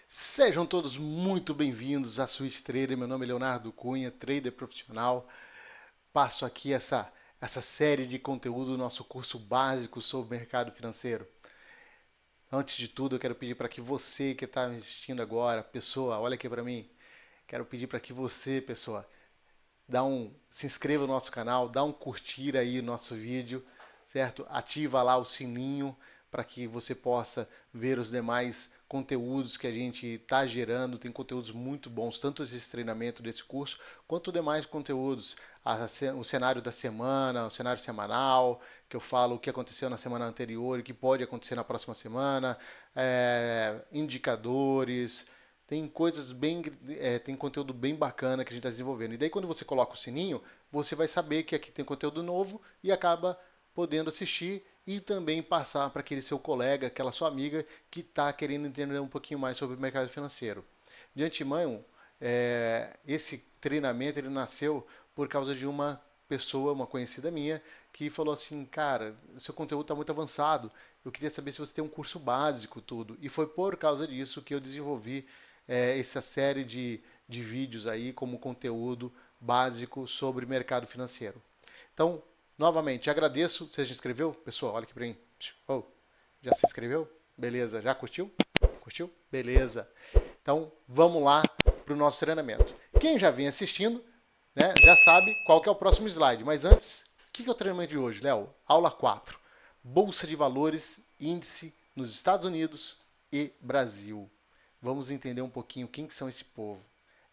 Sejam todos muito bem-vindos à Switch Trader. Meu nome é Leonardo Cunha, trader profissional. Passo aqui essa série de conteúdo do nosso curso básico sobre mercado financeiro. Antes de tudo, eu quero pedir para que você que está me assistindo agora, pessoa, olha aqui para mim. Quero pedir para que você, pessoa, se inscreva no nosso canal, dá um curtir aí no nosso vídeo, certo? Ativa lá o sininho para que você possa ver os demais conteúdos que a gente está gerando. Tem conteúdos muito bons, tanto esse treinamento desse curso, quanto demais conteúdos. O cenário da semana, o cenário semanal, que eu falo o que aconteceu na semana anterior e o que pode acontecer na próxima semana, indicadores, tem coisas bem, tem conteúdo bem bacana que a gente está desenvolvendo. E daí quando você coloca o sininho, você vai saber que aqui tem conteúdo novo e acaba podendo assistir e também passar para aquele seu colega, aquela sua amiga que está querendo entender um pouquinho mais sobre o mercado financeiro. De antemão, esse treinamento ele nasceu por causa de uma pessoa, uma conhecida minha, que falou assim, cara, o seu conteúdo está muito avançado, eu queria saber se você tem um curso básico, tudo. E foi por causa disso que eu desenvolvi essa série de vídeos aí como conteúdo básico sobre mercado financeiro. Então, novamente, agradeço. Você já se inscreveu? Pessoal, olha aqui para mim. Oh, já se inscreveu? Beleza. Já curtiu? Curtiu? Beleza. Então, vamos lá para o nosso treinamento. Quem já vem assistindo, né, já sabe qual que é o próximo slide. Mas antes, o que é o treinamento de hoje, Léo? Aula 4. Bolsa de Valores, Índice nos Estados Unidos e Brasil. Vamos entender um pouquinho quem que são esse povo,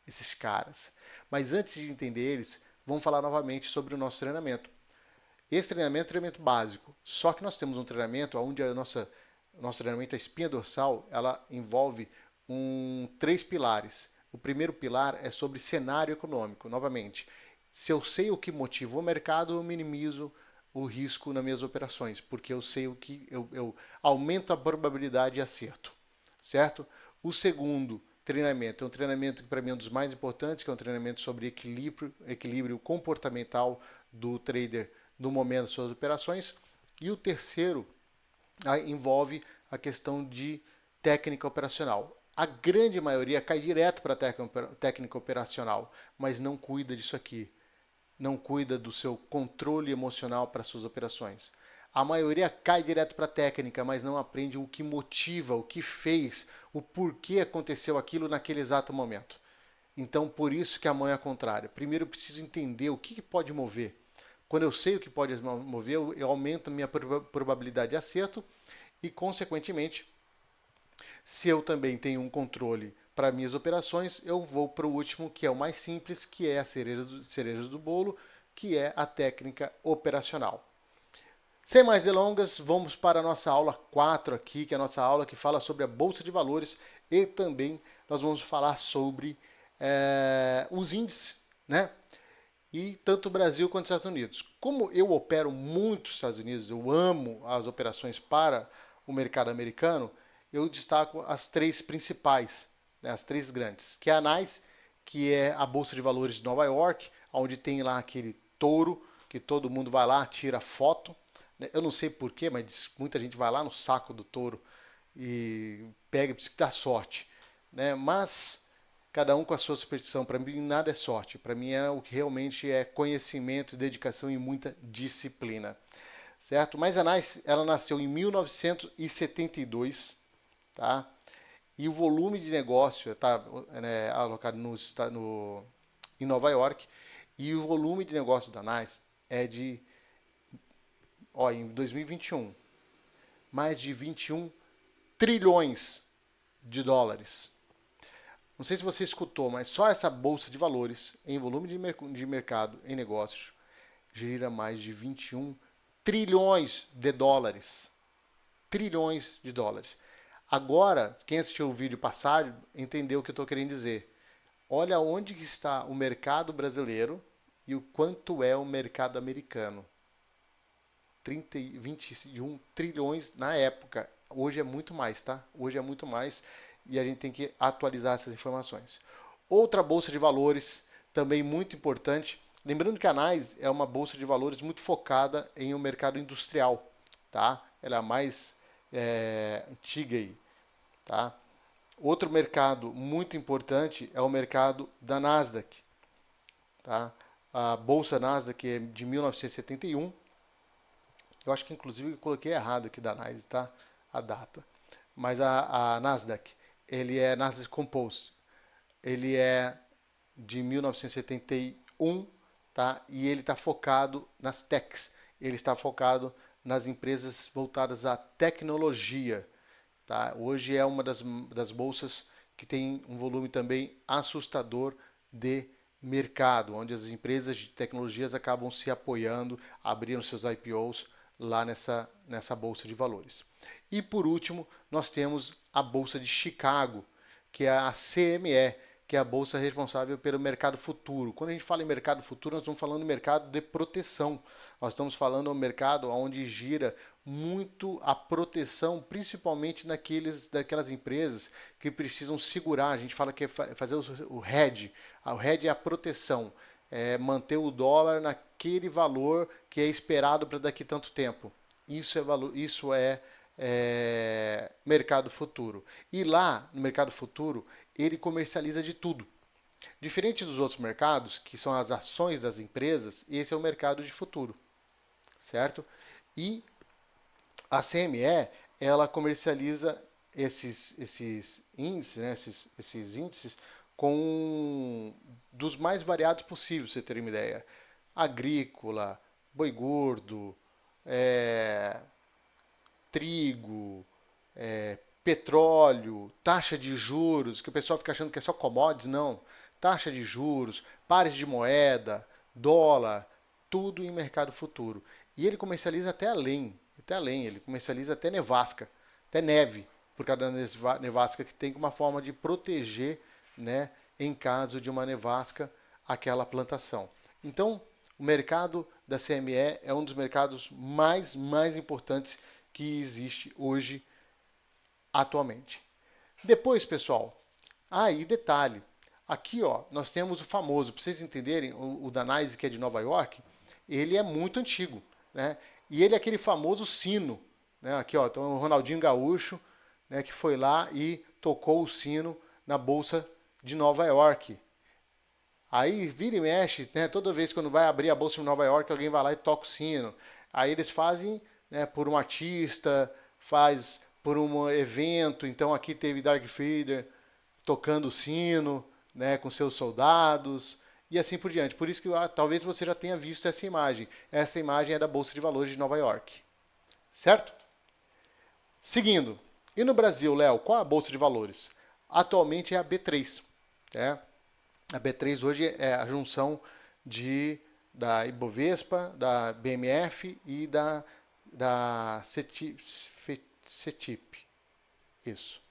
esses caras. Mas antes de entender eles, vamos falar novamente sobre o nosso treinamento. Esse treinamento é um treinamento básico, só que nós temos um treinamento onde nosso treinamento, a espinha dorsal, ela envolve três pilares. O primeiro pilar é sobre cenário econômico. Novamente, se eu sei o que motiva o mercado, eu minimizo o risco nas minhas operações, porque eu sei o que eu aumento a probabilidade de acerto, certo? O segundo treinamento é um treinamento que para mim é um dos mais importantes, que é um treinamento sobre equilíbrio comportamental do trader no momento das suas operações. E o terceiro envolve a questão de técnica operacional. A grande maioria cai direto para a técnica operacional, mas não cuida disso aqui. Não cuida do seu controle emocional para suas operações. A maioria cai direto para a técnica, mas não aprende o que motiva, o que fez, o porquê aconteceu aquilo naquele exato momento. Então, por isso que a mão é a contrária. Primeiro, eu preciso entender o que pode mover. Quando eu sei o que pode mover, eu aumento a minha probabilidade de acerto e, consequentemente, se eu também tenho um controle para minhas operações, eu vou para o último, que é o mais simples, que é a cereja do bolo, que é a técnica operacional. Sem mais delongas, vamos para a nossa aula 4 aqui, que é a nossa aula que fala sobre a Bolsa de Valores e também nós vamos falar sobre os índices, né? E tanto o Brasil quanto os Estados Unidos. Como eu opero muito nos Estados Unidos, eu amo as operações para o mercado americano, eu destaco as três principais, né, as três grandes, que é a NYSE, que é a Bolsa de Valores de Nova York, onde tem lá aquele touro, que todo mundo vai lá, tira foto. Né? Eu não sei porquê, mas muita gente vai lá no saco do touro e pega, diz que dá sorte. Né? Mas cada um com a sua superstição. Para mim, nada é sorte. Para mim, é o que realmente é conhecimento, dedicação e muita disciplina. Certo? Mas a NICE, ela nasceu em 1972, tá? E o volume de negócio está alocado em Nova York. E o volume de negócio da NICE é em 2021, mais de 21 trilhões de dólares. Não sei se você escutou, mas só essa bolsa de valores, em volume de mercado, em negócios, gira mais de 21 trilhões de dólares. Trilhões de dólares. Agora, quem assistiu o vídeo passado entendeu o que eu estou querendo dizer. Olha onde está o mercado brasileiro e o quanto é o mercado americano. 21 trilhões na época. Hoje é muito mais, tá? Hoje é muito mais e a gente tem que atualizar essas informações. Outra bolsa de valores, também muito importante. Lembrando que a NYSE é uma bolsa de valores muito focada em um mercado industrial, tá? Ela é a mais antiga aí, tá? Outro mercado muito importante é o mercado da Nasdaq. Tá? A Bolsa Nasdaq é de 1971. Eu acho que inclusive eu coloquei errado aqui da Nasdaq, tá? A data. Mas a Nasdaq, ele é Nasdaq Composite. Ele é de 1971, tá? E ele está focado nas techs. Ele está focado nas empresas voltadas à tecnologia, tá? Hoje é uma das bolsas que tem um volume também assustador de mercado, onde as empresas de tecnologias acabam se apoiando, abrindo seus IPOs lá nessa bolsa de valores. E por último, nós temos a bolsa de Chicago, que é a CME, que é a bolsa responsável pelo mercado futuro. Quando a gente fala em mercado futuro, nós estamos falando de mercado de proteção. Nós estamos falando do mercado onde gira muito a proteção, principalmente daquelas empresas que precisam segurar. A gente fala que é fazer o hedge. O hedge é a proteção, é manter o dólar naquele valor que é esperado para daqui tanto tempo. Isso é mercado futuro. E lá no mercado futuro ele comercializa de tudo. Diferente dos outros mercados, que são as ações das empresas, esse é o mercado de futuro, certo? E a CME, ela comercializa esses índices, né, esses índices com dos mais variados possíveis, pra você ter uma ideia. Agrícola, boi gordo, é, trigo, petróleo, taxa de juros, que o pessoal fica achando que é só commodities, não. Taxa de juros, pares de moeda, dólar, tudo em mercado futuro. E ele comercializa até além, ele comercializa até nevasca, até neve, por causa da nevasca que tem uma forma de proteger, né, em caso de uma nevasca, aquela plantação. Então, o mercado da CME é um dos mercados mais importantes que existe hoje atualmente. Depois, pessoal, aí detalhe, aqui ó, nós temos o famoso, para vocês entenderem, o Danais, que é de Nova York, ele é muito antigo, né? E ele é aquele famoso sino, né? Aqui ó, então o Ronaldinho Gaúcho, né, que foi lá e tocou o sino na bolsa de Nova York. Aí vira e mexe, né? Toda vez quando vai abrir a bolsa de Nova York, alguém vai lá e toca o sino. Aí eles fazem, né, por um artista, faz por um evento. Então aqui teve Dark Vader tocando o sino, né, com seus soldados e assim por diante. Por isso que talvez você já tenha visto essa imagem. Essa imagem é da Bolsa de Valores de Nova York, certo? Seguindo. E no Brasil, Léo, qual é a Bolsa de Valores? Atualmente é a B3, né? A B3 hoje é a junção da Ibovespa, da BMF e da CETIP. Isso.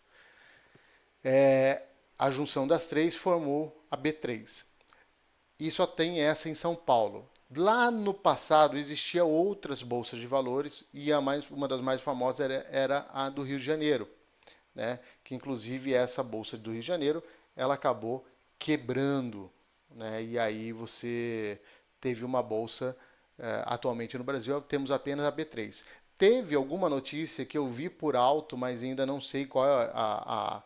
A junção das três formou a B3. E só tem essa em São Paulo. Lá no passado existiam outras bolsas de valores e uma das mais famosas era a do Rio de Janeiro, né? Que inclusive essa bolsa do Rio de Janeiro ela acabou quebrando, né? E aí você teve uma bolsa atualmente no Brasil temos apenas a B3. Teve alguma notícia que eu vi por alto, mas ainda não sei qual é a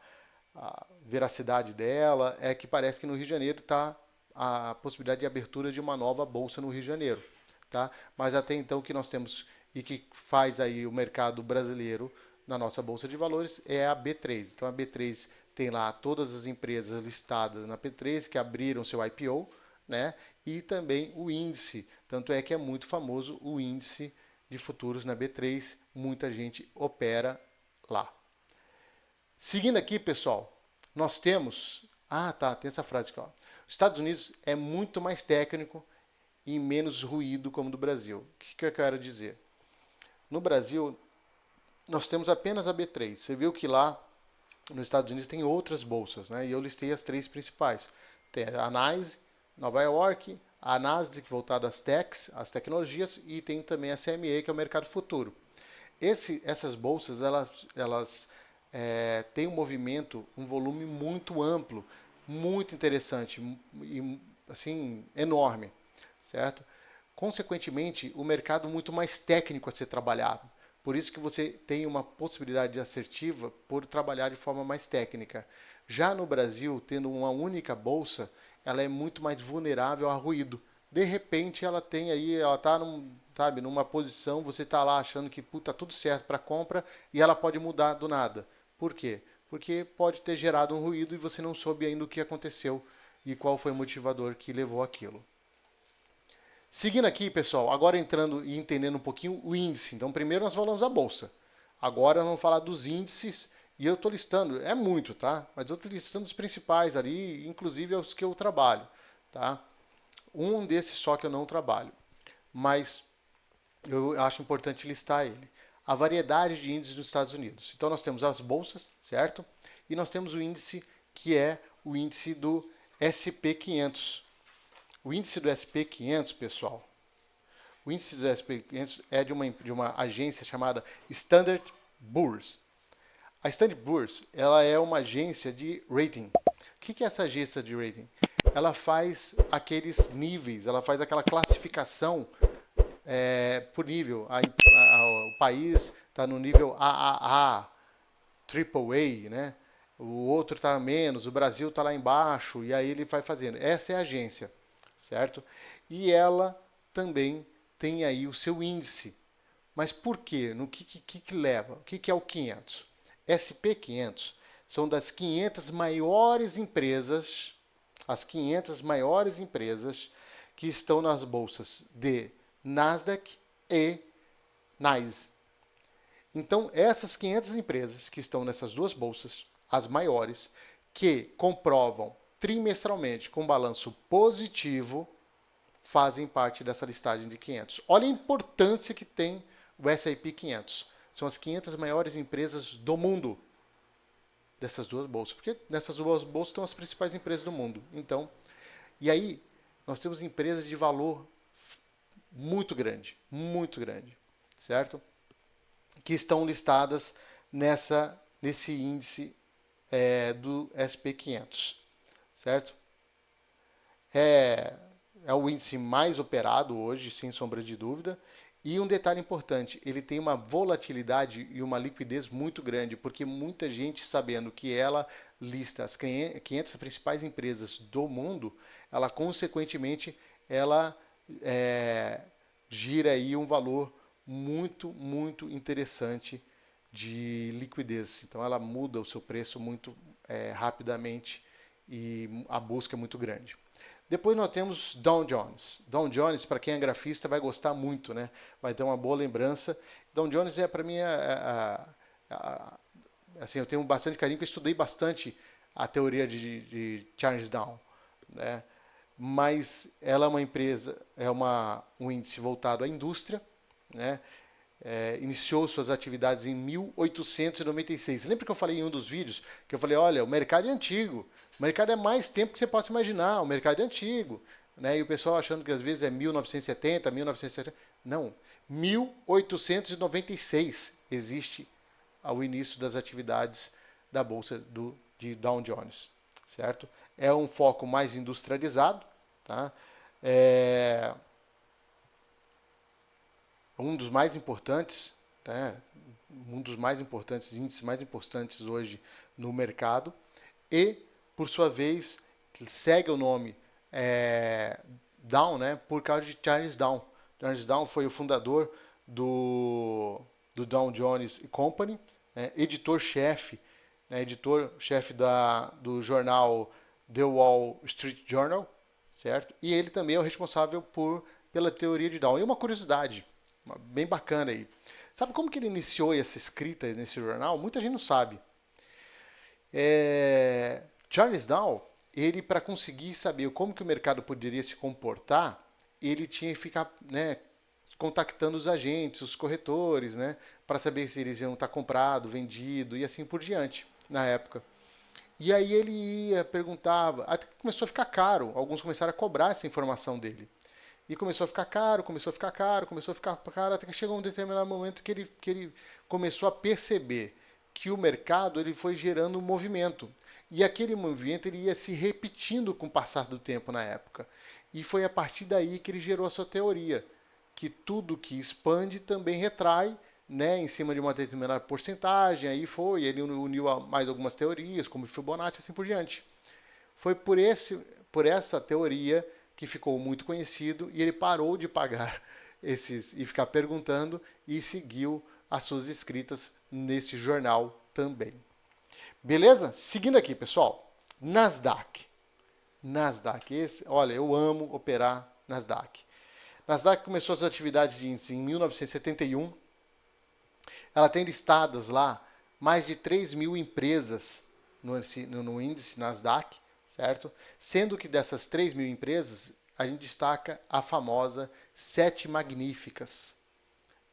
veracidade dela, é que parece que no Rio de Janeiro está a possibilidade de abertura de uma nova bolsa no Rio de Janeiro, tá? Mas até então o que nós temos e que faz aí o mercado brasileiro na nossa bolsa de valores é a B3. Então a B3 tem lá todas as empresas listadas na B3 que abriram seu IPO, né? E também o índice, tanto é que é muito famoso o índice de futuros na B3, muita gente opera lá. Seguindo aqui, pessoal, nós temos. Ah, tá, tem essa frase aqui, ó. Os Estados Unidos é muito mais técnico e menos ruído como do Brasil. O que eu quero dizer? No Brasil, nós temos apenas a B3. Você viu que lá nos Estados Unidos tem outras bolsas, né? E eu listei as três principais. Tem a NYSE, Nova York, a Nasdaq voltada às techs, às tecnologias, e tem também a CME, que é o mercado futuro. Essas bolsas, elas têm um movimento, um volume muito amplo, muito interessante e assim enorme, certo? Consequentemente, o mercado muito mais técnico a ser trabalhado, Por isso que você tem uma possibilidade assertiva por trabalhar de forma mais técnica. Já no Brasil, tendo uma única bolsa, ela é muito mais vulnerável a ruído. De repente ela tem aí, ela está numa posição, você está lá achando que tá tudo certo para compra e ela pode mudar do nada. Por quê? Porque pode ter gerado um ruído e você não soube ainda o que aconteceu e qual foi o motivador que levou aquilo. Seguindo aqui, pessoal, agora entrando e entendendo um pouquinho o índice. Então, primeiro nós falamos da bolsa. Agora nós vamos falar dos índices e eu estou listando, é muito, tá? Mas eu estou listando os principais ali, inclusive os que eu trabalho, tá? Um desses só que eu não trabalho, mas eu acho importante listar ele. A variedade de índices nos Estados Unidos. Então nós temos as bolsas, certo? E nós temos o índice que é o índice do SP500. O índice do SP500, pessoal, o índice do SP500 é de uma agência chamada Standard Poor's. A Standard Poor's, ela é uma agência de rating. O que é essa agência de rating? Ela faz aqueles níveis, ela faz aquela classificação por nível. O país está no nível AAA, AAA, né? O outro está menos, o Brasil está lá embaixo, e aí ele vai fazendo. Essa é a agência, certo? E ela também tem aí o seu índice. Mas por quê? No que leva? O que é o 500? SP500 são das 500 maiores empresas, as 500 maiores empresas que estão nas bolsas de Nasdaq e NYSE. Então, essas 500 empresas que estão nessas duas bolsas, as maiores, que comprovam trimestralmente com balanço positivo, fazem parte dessa listagem de 500. Olha a importância que tem o S&P 500. São as 500 maiores empresas do mundo dessas duas bolsas. Porque nessas duas bolsas estão as principais empresas do mundo. Então, e aí nós temos empresas de valor muito grande, certo? Que estão listadas nesse índice do SP500, certo? É o índice mais operado hoje, sem sombra de dúvida. E um detalhe importante, ele tem uma volatilidade e uma liquidez muito grande, porque muita gente, sabendo que ela lista as 500 principais empresas do mundo, ela consequentemente ela gira aí um valor muito interessante de liquidez. Então ela muda o seu preço muito rapidamente e a busca é muito grande. Depois nós temos Dow Jones. Dow Jones, para quem é grafista, vai gostar muito, né? Vai ter uma boa lembrança. Dow Jones para mim, assim, eu tenho bastante carinho, porque eu estudei bastante a teoria de Charles Dow, né? Mas ela é uma empresa, um índice voltado à indústria, né? Iniciou suas atividades em 1896. Lembra que eu falei em um dos vídeos que eu falei, olha, o mercado é antigo, o mercado é mais tempo que você possa imaginar, o mercado é antigo, né? E o pessoal achando que às vezes é 1970, 1970. Não, 1896 existe ao início das atividades da bolsa de Dow Jones, certo? É um foco mais industrializado, tá? Um dos mais importantes, né? Um dos mais importantes, índices mais importantes hoje no mercado, e, por sua vez, segue o nome Dow, né? Por causa de Charles Dow. Charles Dow foi o fundador do Dow Jones Company, né? Editor-chefe, né? Editor-chefe do jornal The Wall Street Journal, certo? E ele também é o responsável pela teoria de Dow. E uma curiosidade, bem bacana aí. Sabe como que ele iniciou essa escrita nesse jornal? Muita gente não sabe. Charles Dow, ele para conseguir saber como que o mercado poderia se comportar, ele tinha que ficar, né, contactando os agentes, os corretores, né, para saber se eles iam estar comprado, vendido e assim por diante na época. E aí ele ia, perguntava, até que começou a ficar caro. Alguns começaram a cobrar essa informação dele. E começou a ficar caro, até que chegou um determinado momento que ele começou a perceber que o mercado ele foi gerando um movimento. E aquele movimento ele ia se repetindo com o passar do tempo na época. E foi a partir daí que ele gerou a sua teoria, que tudo que expande também retrai, né, em cima de uma determinada porcentagem, aí foi, ele uniu a mais algumas teorias, como Fibonacci, assim por diante. Foi por essa teoria que ficou muito conhecido e ele parou de pagar esses e ficar perguntando e seguiu as suas escritas nesse jornal também. Beleza? Seguindo aqui, pessoal. Nasdaq. Nasdaq. Olha, eu amo operar Nasdaq. Nasdaq começou as atividades de índice em 1971. Ela tem listadas lá mais de 3 mil empresas no índice Nasdaq, certo? Sendo que dessas 3 mil empresas, a gente destaca a famosa Sete Magníficas,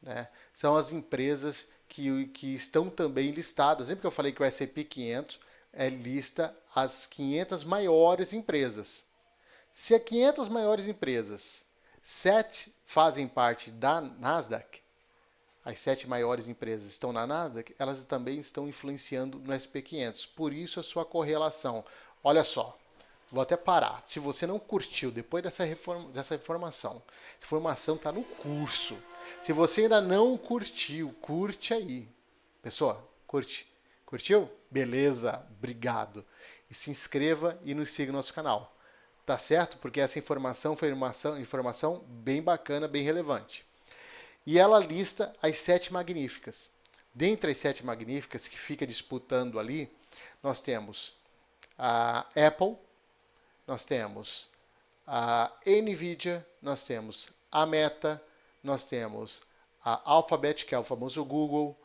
né? São as empresas que estão também listadas. Lembra que eu falei que o S&P 500 lista as 500 maiores empresas. Se as 500 maiores empresas, 7 fazem parte da Nasdaq, as 7 maiores empresas estão na Nasdaq, elas também estão influenciando no S&P 500. Por isso a sua correlação. Olha só, vou até parar. Se você não curtiu depois dessa informação, essa informação está no curso. Se você ainda não curtiu, curte aí. Pessoal, curte. Curtiu? Beleza, obrigado. E se inscreva e nos siga no nosso canal. Tá certo? Porque essa informação foi uma informação bem bacana, bem relevante. E ela lista as 7 magníficas. Dentre as 7 magníficas que fica disputando ali, nós temos a Apple, nós temos a Nvidia, nós temos a Meta, nós temos a Alphabet, que é o famoso Google,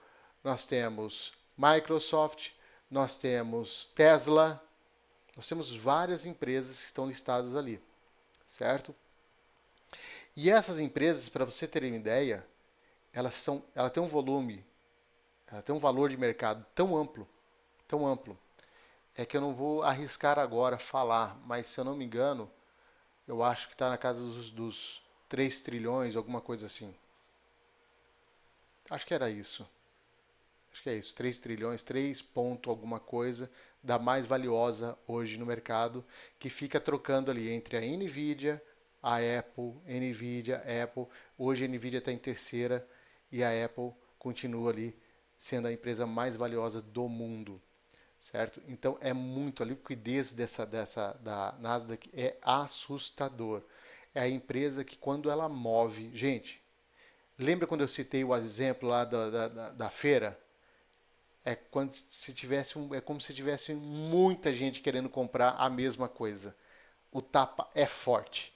nós temos Microsoft, nós temos Tesla, nós temos várias empresas que estão listadas ali, certo? E essas empresas, para você ter uma ideia, ela tem um volume, ela tem um valor de mercado tão amplo, é que eu não vou arriscar agora falar, mas se eu não me engano, eu acho que está na casa dos 3 trilhões, alguma coisa assim. Acho que era isso. Acho que é isso, 3 trilhões, 3 ponto alguma coisa da mais valiosa hoje no mercado, que fica trocando ali entre a Nvidia, a Apple, Nvidia, Apple. Hoje a Nvidia está em terceira e a Apple continua ali sendo a empresa mais valiosa do mundo, certo? Então é muito, a liquidez da Nasdaq é assustador. É a empresa que quando ela move, gente, lembra quando eu citei o exemplo lá da feira? É como se tivesse muita gente querendo comprar a mesma coisa. O tapa é forte.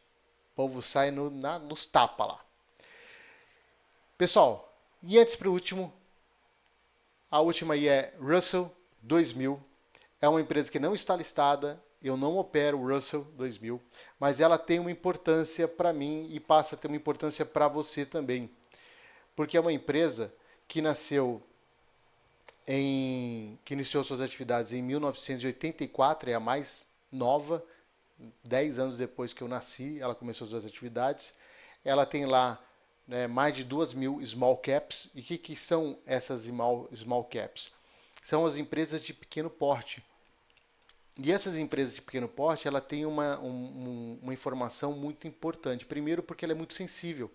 O povo sai nos tapa lá. Pessoal, e antes para o último, a última aí é Russell 2000. É uma empresa que não está listada, eu não opero o Russell 2000, mas ela tem uma importância para mim e passa a ter uma importância para você também. Porque é uma empresa que que iniciou suas atividades em 1984, é a mais nova, 10 anos depois que eu nasci, ela começou suas atividades. Ela tem lá, né, mais de 2 mil small caps. E o que são essas small caps? São as empresas de pequeno porte. E essas empresas de pequeno porte, ela tem uma informação muito importante. Primeiro porque ela é muito sensível,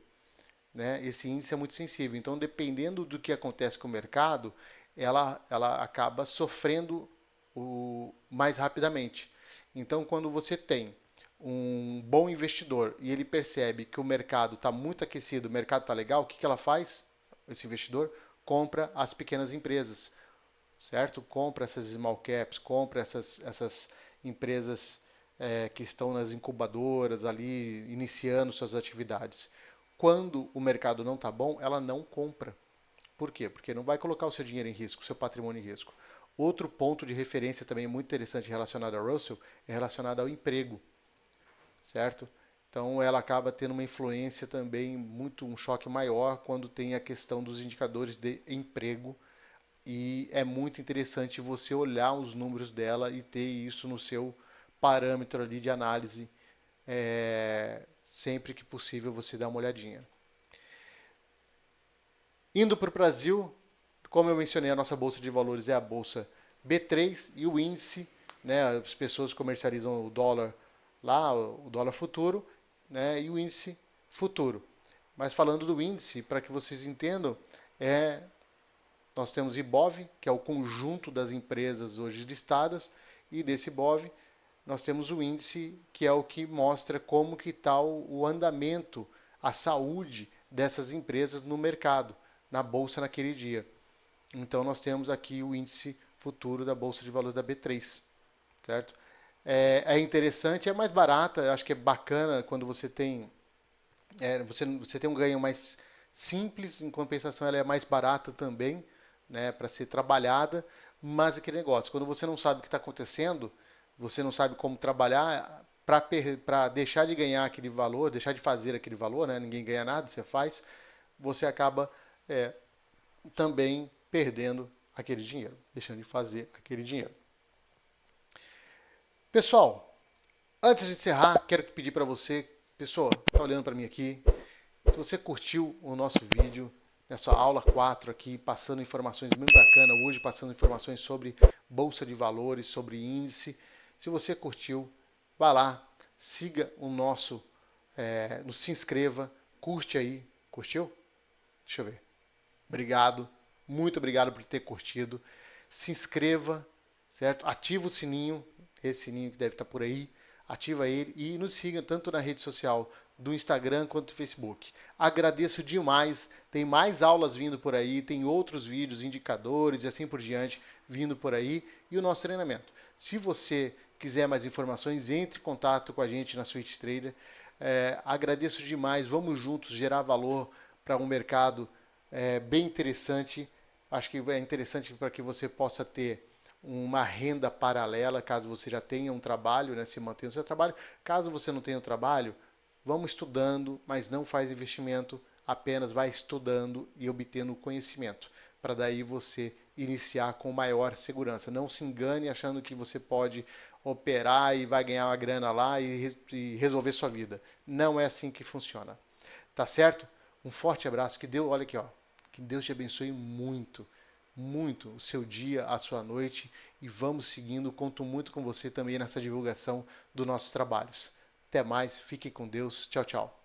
né? Esse índice é muito sensível. Então, dependendo do que acontece com o mercado, ela acaba sofrendo mais rapidamente. Então, quando você tem um bom investidor e ele percebe que o mercado está muito aquecido, o mercado está legal, o que ela faz? Esse investidor compra as pequenas empresas, certo? Compra essas small caps, compra essas empresas que estão nas incubadoras ali, iniciando suas atividades. Quando o mercado não está bom, ela não compra. Por quê? Porque não vai colocar o seu dinheiro em risco, o seu patrimônio em risco. Outro ponto de referência também muito interessante relacionado a Russell é relacionado ao emprego, certo? Então ela acaba tendo uma influência também, um choque maior quando tem a questão dos indicadores de emprego. E é muito interessante você olhar os números dela e ter isso no seu parâmetro ali de análise. Sempre que possível você dá uma olhadinha. Indo para o Brasil, como eu mencionei, a nossa bolsa de valores é a bolsa B3 e o índice, né, as pessoas comercializam o dólar lá, o dólar futuro, né, e o índice futuro. Mas falando do índice, para que vocês entendam, Nós temos IBOV, que é o conjunto das empresas hoje listadas, e desse IBOV nós temos o índice, que é o que mostra como que está o andamento, a saúde dessas empresas no mercado, na bolsa naquele dia. Então nós temos aqui o índice futuro da Bolsa de Valores da B3, certo? É interessante, é mais barata, eu acho que é bacana quando você tem, você tem um ganho mais simples, em compensação ela é mais barata também, né, para ser trabalhada, mas aquele negócio, quando você não sabe o que está acontecendo, você não sabe como trabalhar, para deixar de ganhar aquele valor, deixar de fazer aquele valor, né, ninguém ganha nada, você faz, você acaba é, também perdendo aquele dinheiro, deixando de fazer aquele dinheiro. Pessoal, antes de encerrar, quero pedir para você, pessoa, está olhando para mim aqui, se você curtiu o nosso vídeo, nessa aula 4 aqui, passando informações muito bacana, hoje passando informações sobre bolsa de valores, sobre índice, se você curtiu, vá lá, siga o nosso, se inscreva, curte aí, curtiu? Deixa eu ver. Obrigado, muito obrigado por ter curtido. Se inscreva, certo? Ativa o sininho, esse sininho que deve estar por aí. Ativa ele e nos siga tanto na rede social do Instagram quanto do Facebook. Agradeço demais. Tem mais aulas vindo por aí, tem outros vídeos, indicadores e assim por diante vindo por aí e o nosso treinamento. Se você quiser mais informações, entre em contato com a gente na Switch Trader. Agradeço demais. Vamos juntos gerar valor para um mercado bem interessante. Acho que é interessante para que você possa ter uma renda paralela, caso você já tenha um trabalho, né, se mantenha o seu trabalho. Caso você não tenha um trabalho, vamos estudando, mas não faz investimento, apenas vai estudando e obtendo conhecimento, para daí você iniciar com maior segurança. Não se engane achando que você pode operar e vai ganhar uma grana lá e resolver sua vida. Não é assim que funciona. Tá certo? Um forte abraço. Que Deus, olha aqui, ó. Que Deus te abençoe muito, muito o seu dia, a sua noite e vamos seguindo. Conto muito com você também nessa divulgação dos nossos trabalhos. Até mais, fiquem com Deus. Tchau, tchau.